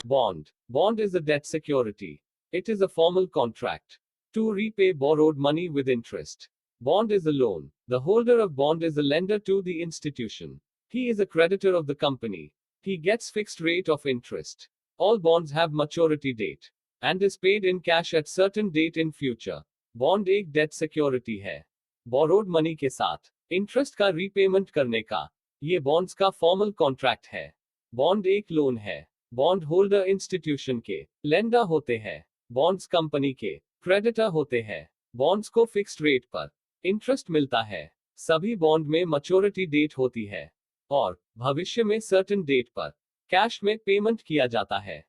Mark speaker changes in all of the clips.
Speaker 1: Bond. Bond is a debt security. It is a formal contract to repay borrowed money with interest. Bond is a loan. The holder of bond is a lender to the institution. He is a creditor of the company. He gets fixed rate of interest. All bonds have maturity date and is paid in cash at certain date in future. Bond एक debt security है. Borrowed money के साथ interest का repayment करने का ये bonds का formal contract है. Bond एक loan है. Bond holder institution के lender होते हैं. Bonds company के creditor होते हैं. Bonds को fixed rate पर interest मिलता है. सभी bond में maturity date होती है और भविष्य में certain date पर कैश में पेमेंट किया जाता है.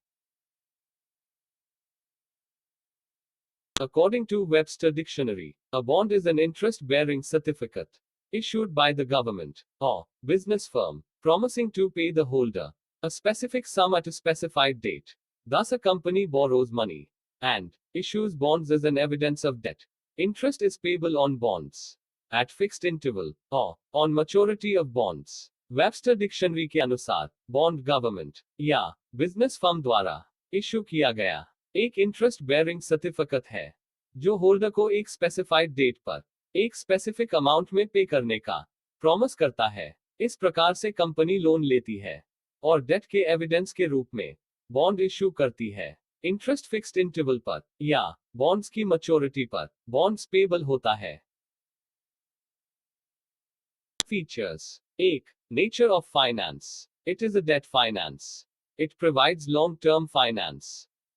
Speaker 1: According to Webster Dictionary, a bond is an interest-bearing certificate issued by the government or business firm promising to pay the holder a specific sum at a specified date. Thus, a company borrows money and issues bonds as an evidence of debt. Interest is payable on bonds at fixed interval or on maturity of bonds. Webster dictionary के अनुसार bond government या business firm द्वारा issue किया गया एक interest bearing certificate है जो holder को एक स्पेसिफाइड डेट पर एक स्पेसिफिक अमाउंट में पे करने का प्रॉमिस करता है. इस प्रकार से कंपनी लोन लेती है और डेट के एविडेंस के रूप में बॉन्ड इशू करती है. इंटरेस्ट फिक्स्ड इंटरवल पर या बॉन्ड्स की मैच्योरिटी पर बॉन्ड्स पेबल होता है. Features. 1. Nature of finance. It is a debt finance. It provides long-term finance.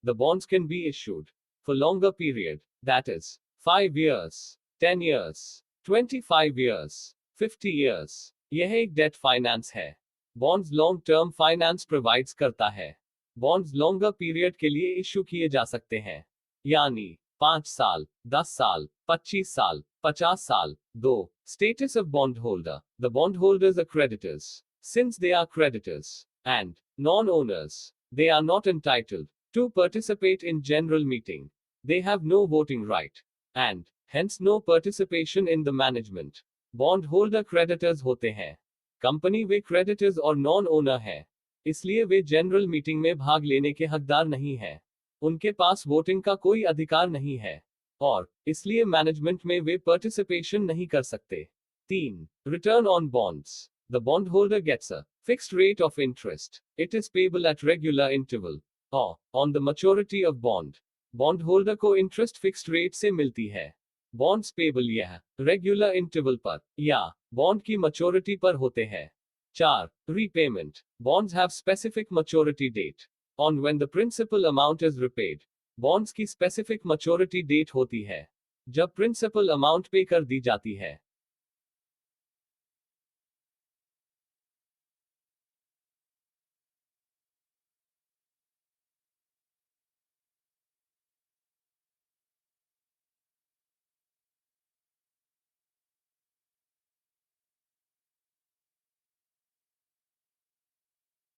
Speaker 1: The bonds can be issued for longer period, that is, 5 years, 10 years, 25 years, 50 years. यह एक debt finance है. Bonds long-term finance provides करता है. Bonds longer period के लिए issue किए जा सकते हैं. यानी 5 साल, 10 साल, 25 साल, 50 साल. 2. Status of bondholder. The bondholders are creditors. Since they are creditors and non-owners, they are not entitled to participate in general meeting. They have no voting right and hence no participation in the management. Bondholder creditors होते हैं. Company वे creditors और non-owner है, इसलिए वे general meeting में भाग लेने के हकदार नहीं है. उनके पास वोटिंग का कोई अधिकार नहीं है और इसलिए मैनेजमेंट में वे पार्टिसिपेशन नहीं कर सकते. 3. Return on bonds. The bondholder gets a fixed rate of interest. It is payable at regular interval or on the maturity of bond. Bondholder को इंटरेस्ट फिक्स्ड रेट से मिलती है. Bonds payable यह regular interval पर या bond की maturity पर होते हैं. 4. Repayment. Bonds have specific maturity date on when the principal amount is repaid. Bonds की स्पेसिफिक मैच्योरिटी डेट होती है जब प्रिंसिपल अमाउंट पे कर दी जाती है.